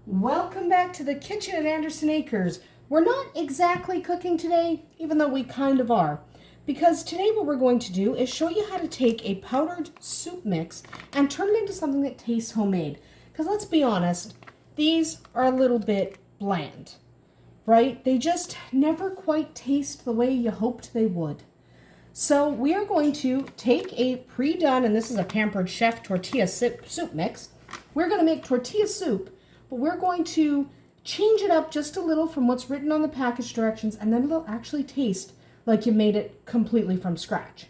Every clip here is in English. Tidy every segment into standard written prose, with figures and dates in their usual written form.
Welcome back to the kitchen at Andersen Acres. We're not exactly cooking today, even though we kind of are, because today what we're going to do is show you how to take a powdered soup mix and turn it into something that tastes homemade. Because let's be honest, these are a little bit bland, right? They just never quite taste the way you hoped they would. So we are going to take a pre-done, and this is a Pampered Chef tortilla soup mix. We're going to make tortilla soup, but we're going to change it up just a little from what's written on the package directions, and then it'll actually taste like you made it completely from scratch.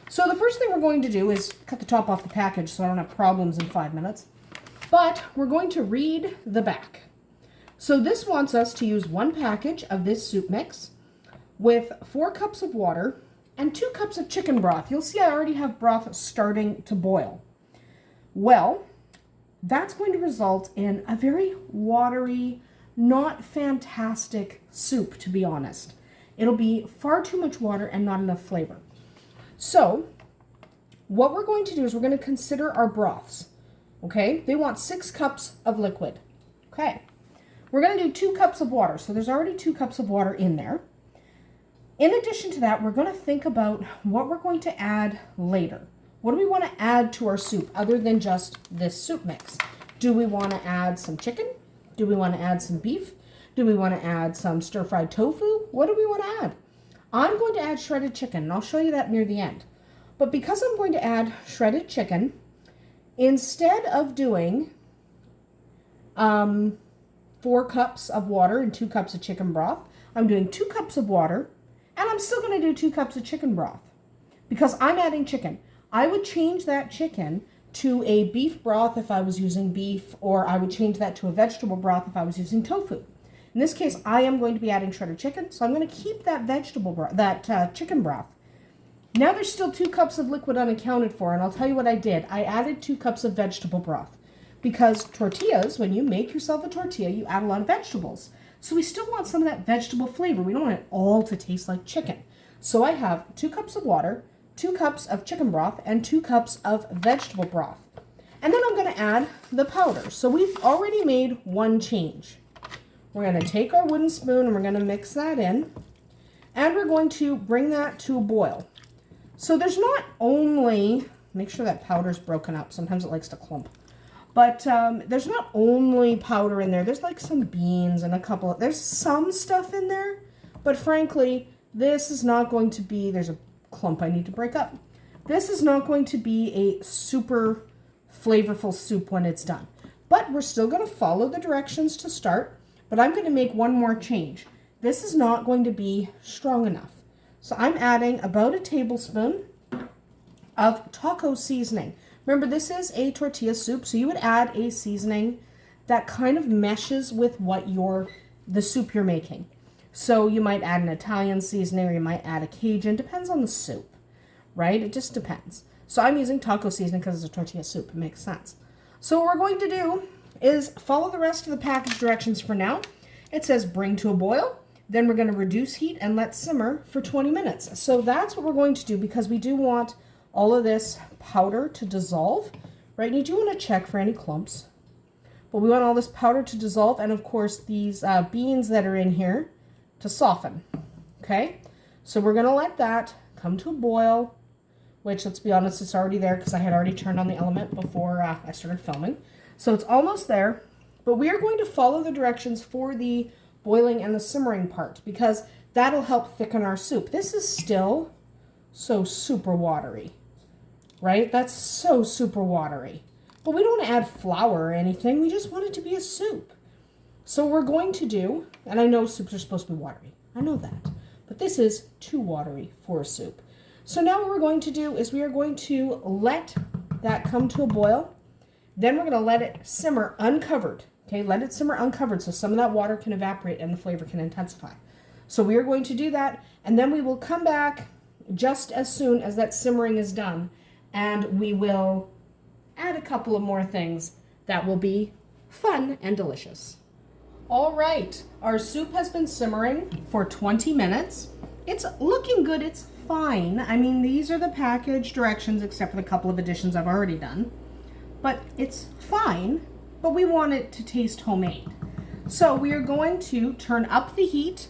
So the first thing we're going to do is cut the top off the package so I don't have problems in 5 minutes. But we're going to read the back. So this wants us to use 1 package of this soup mix with 4 cups of water and 2 cups of chicken broth. You'll see I already have broth starting to boil. Well, that's going to result in a very watery, not fantastic soup, to be honest. It'll be far too much water and not enough flavor. So what we're going to do is we're going to consider our broths. Okay, they want 6 cups of liquid. Okay, we're going to do 2 cups of water. So there's already 2 cups of water in there. In addition to that, we're going to think about what we're going to add later. What do we want to add to our soup other than just this soup mix? Do we want to add some chicken? Do we want to add some beef? Do we want to add some stir-fried tofu? What do we want to add? I'm going to add shredded chicken, and I'll show you that near the end. But because I'm going to add shredded chicken, instead of doing 4 cups of water and 2 cups of chicken broth, I'm doing 2 cups of water, and I'm still going to do 2 cups of chicken broth because I'm adding chicken. I would change that chicken to a beef broth if I was using beef, or I would change that to a vegetable broth if I was using tofu. In this case, I am going to be adding shredded chicken, so I'm going to keep that vegetable broth, chicken broth. Now there's still 2 cups of liquid unaccounted for, and I'll tell you what I did. I added 2 cups of vegetable broth because tortillas, when you make yourself a tortilla, you add a lot of vegetables. So we still want some of that vegetable flavor. We don't want it all to taste like chicken. So I have 2 cups of water, 2 cups of chicken broth, and 2 cups of vegetable broth. And then I'm going to add the powder. So we've already made 1 change. We're going to take our wooden spoon and we're going to mix that in. And we're going to bring that to a boil. So there's not only, make sure that powder's broken up. Sometimes it likes to clump. But there's not only powder in there. There's like some beans and there's some stuff in there. But frankly, this is not going to be, there's a clump I need to break up. This is not going to be a super flavorful soup when it's done. But we're still going to follow the directions to start. But I'm going to make 1 more change. This is not going to be strong enough. So I'm adding about a tablespoon of taco seasoning. Remember, this is a tortilla soup, so you would add a seasoning that kind of meshes with what the soup you're making. So you might add an Italian seasoning, or you might add a Cajun. Depends on the soup, right? It just depends. So I'm using taco seasoning because it's a tortilla soup. It makes sense. So what we're going to do is follow the rest of the package directions for now. It says bring to a boil. Then we're going to reduce heat and let simmer for 20 minutes. So that's what we're going to do because we do want all of this powder to dissolve, right? And you do want to check for any clumps. But we want all this powder to dissolve, and of course these beans that are in here to soften, okay? So we're going to let that come to a boil, which, let's be honest, it's already there because I had already turned on the element before I started filming. So it's almost there, but we are going to follow the directions for the boiling and the simmering part because that'll help thicken our soup. This is still so super watery, right? That's so super watery. But we don't want to add flour or anything. We just want it to be a soup. So we're going to do, and I know soups are supposed to be watery. I know that. But this is too watery for a soup. So now what we're going to do is we are going to let that come to a boil. Then we're going to let it simmer uncovered. Okay, let it simmer uncovered so some of that water can evaporate and the flavor can intensify. So we are going to do that, and then we will come back just as soon as that simmering is done, and we will add a couple of more things that will be fun and delicious. All right, our soup has been simmering for 20 minutes. It's looking good, it's fine. I mean, these are the package directions except for the couple of additions I've already done. But it's fine, but we want it to taste homemade. So we are going to turn up the heat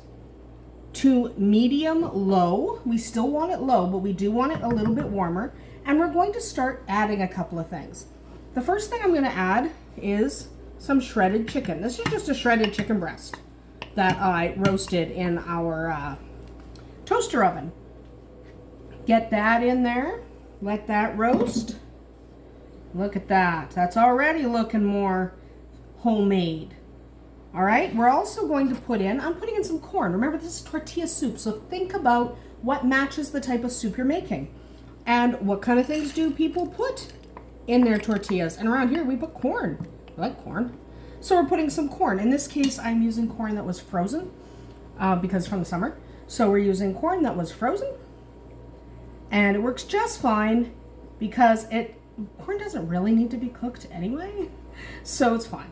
to medium-low. We still want it low, but we do want it a little bit warmer. And we're going to start adding a couple of things. The first thing I'm going to add is some shredded chicken. This is just a shredded chicken breast that I roasted in our toaster oven. Get that in there. Let that roast. Look at that. That's already looking more homemade. All right, we're also going to I'm putting in some corn. Remember, this is tortilla soup, so think about what matches the type of soup you're making. And what kind of things do people put in their tortillas? And around here, we put corn. I like corn. So we're putting some corn. In this case, I'm using corn that was frozen because from the summer. So we're using corn that was frozen. And it works just fine because corn doesn't really need to be cooked anyway. So it's fine.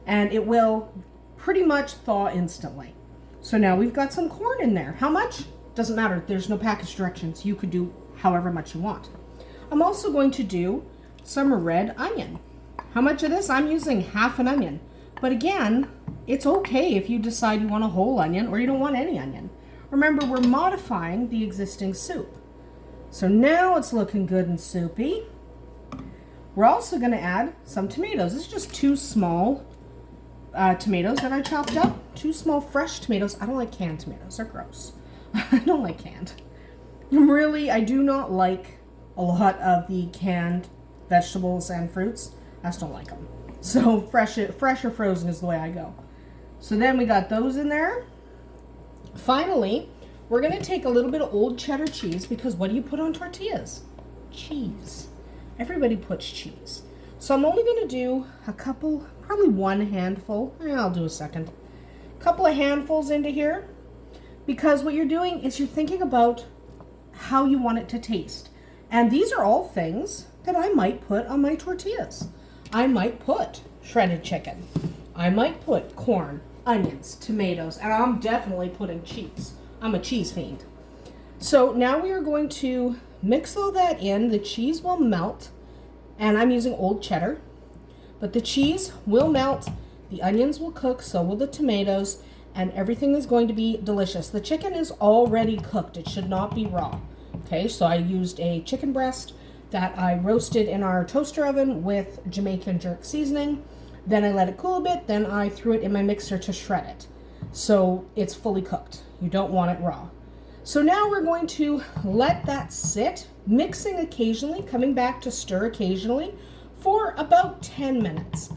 And it will pretty much thaw instantly. So now we've got some corn in there. How much? Doesn't matter. There's no package directions. You could do however much you want. I'm also going to do some red onion. How much of this? I'm using half an onion. But again, it's okay if you decide you want a whole onion or you don't want any onion. Remember, we're modifying the existing soup. So now it's looking good and soupy. We're also going to add some tomatoes. This is just 2 small tomatoes that I chopped up. 2 small fresh tomatoes. I don't like canned tomatoes. They're gross. I don't like canned. I do not like a lot of the canned vegetables and fruits. I just don't like them. So fresh or frozen is the way I go. So then we got those in there. Finally, we're going to take a little bit of old cheddar cheese because what do you put on tortillas? Cheese. Everybody puts cheese. So I'm only going to do a couple, probably 1 handful. I'll do a second. A couple of handfuls into here because what you're doing is you're thinking about how you want it to taste. And these are all things that I might put on my tortillas. I might put shredded chicken. I might put corn, onions, tomatoes, and I'm definitely putting cheese. I'm a cheese fiend. So now we are going to mix all that in. The cheese will melt, and I'm using old cheddar, but the cheese will melt, the onions will cook, so will the tomatoes, and everything is going to be delicious. The chicken is already cooked. It should not be raw. Okay, so I used a chicken breast that I roasted in our toaster oven with Jamaican jerk seasoning. Then I let it cool a bit. Then I threw it in my mixer to shred it. So it's fully cooked. You don't want it raw. So now we're going to let that sit, mixing occasionally, coming back to stir occasionally for about 10 minutes.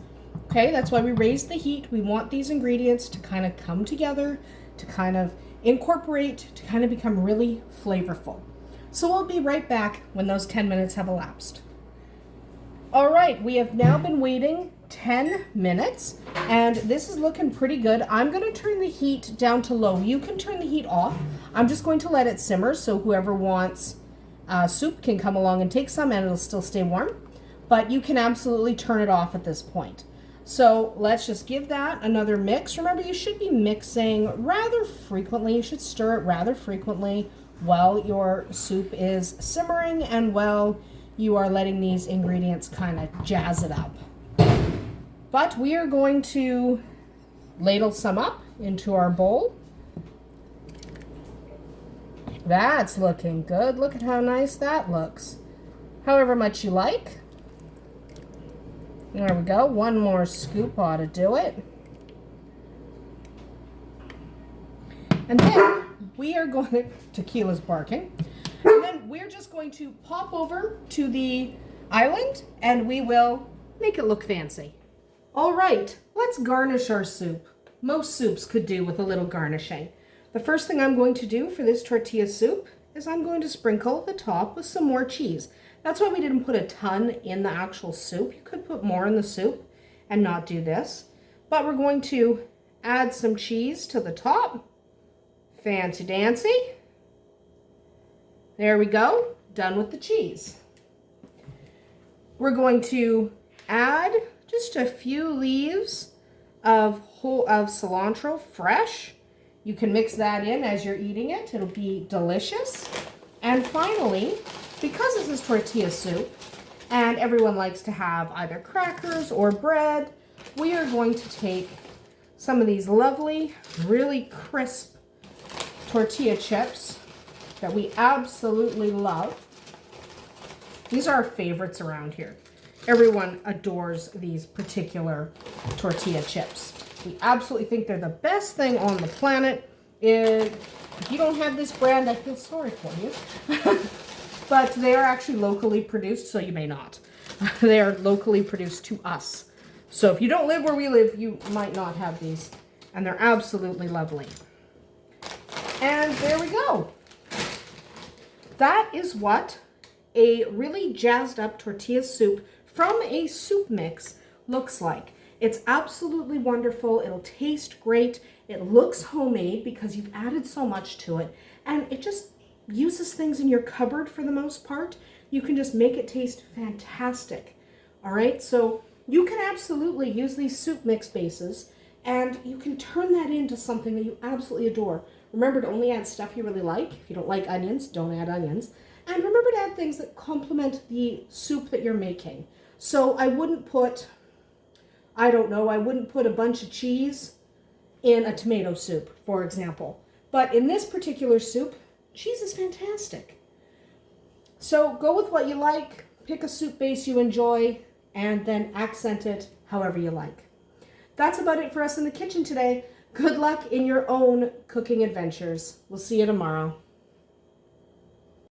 Okay, that's why we raise the heat. We want these ingredients to kind of come together, to kind of incorporate, to kind of become really flavorful. So we'll be right back when those 10 minutes have elapsed. All right, we have now been waiting 10 minutes and this is looking pretty good. I'm going to turn the heat down to low. You can turn the heat off. I'm just going to let it simmer so whoever wants soup can come along and take some and it'll still stay warm. But you can absolutely turn it off at this point. So let's just give that another mix. Remember, you should be mixing rather frequently. You should stir it rather frequently while your soup is simmering and while you are letting these ingredients kind of jazz it up. But we are going to ladle some up into our bowl. That's looking good. Look at how nice that looks. However much you like. There we go. 1 more scoop ought to do it. And then we are going to, tequila's barking, and then we're just going to pop over to the island and we will make it look fancy. All right, let's garnish our soup. Most soups could do with a little garnishing. The first thing I'm going to do for this tortilla soup is I'm going to sprinkle the top with some more cheese. That's why we didn't put a ton in the actual soup. You could put more in the soup and not do this. But we're going to add some cheese to the top. Fancy dancy. There we go. Done with the cheese. We're going to add just a few leaves of cilantro fresh. You can mix that in as you're eating it. It'll be delicious. And finally, because this is tortilla soup and everyone likes to have either crackers or bread, we are going to take some of these lovely, really crisp tortilla chips that we absolutely love. These are our favorites around here. Everyone adores these particular tortilla chips. We absolutely think they're the best thing on the planet. If you don't have this brand, I feel sorry for you. But they are actually locally produced, so you may not. They are locally produced to us. So if you don't live where we live, you might not have these. And they're absolutely lovely. And there we go. That is what a really jazzed up tortilla soup from a soup mix looks like. It's absolutely wonderful. It'll taste great. It looks homemade because you've added so much to it. And it just uses things in your cupboard for the most part. You can just make it taste fantastic. All right, so you can absolutely use these soup mix bases and you can turn that into something that you absolutely adore. Remember to only add stuff you really like. If you don't like onions, don't add onions. And remember to add things that complement the soup that you're making. So I wouldn't put, I don't know, I wouldn't put a bunch of cheese in a tomato soup, for example. But in this particular soup, cheese is fantastic. So go with what you like, pick a soup base you enjoy, and then accent it however you like. That's about it for us in the kitchen today. Good luck in your own cooking adventures. We'll see you tomorrow.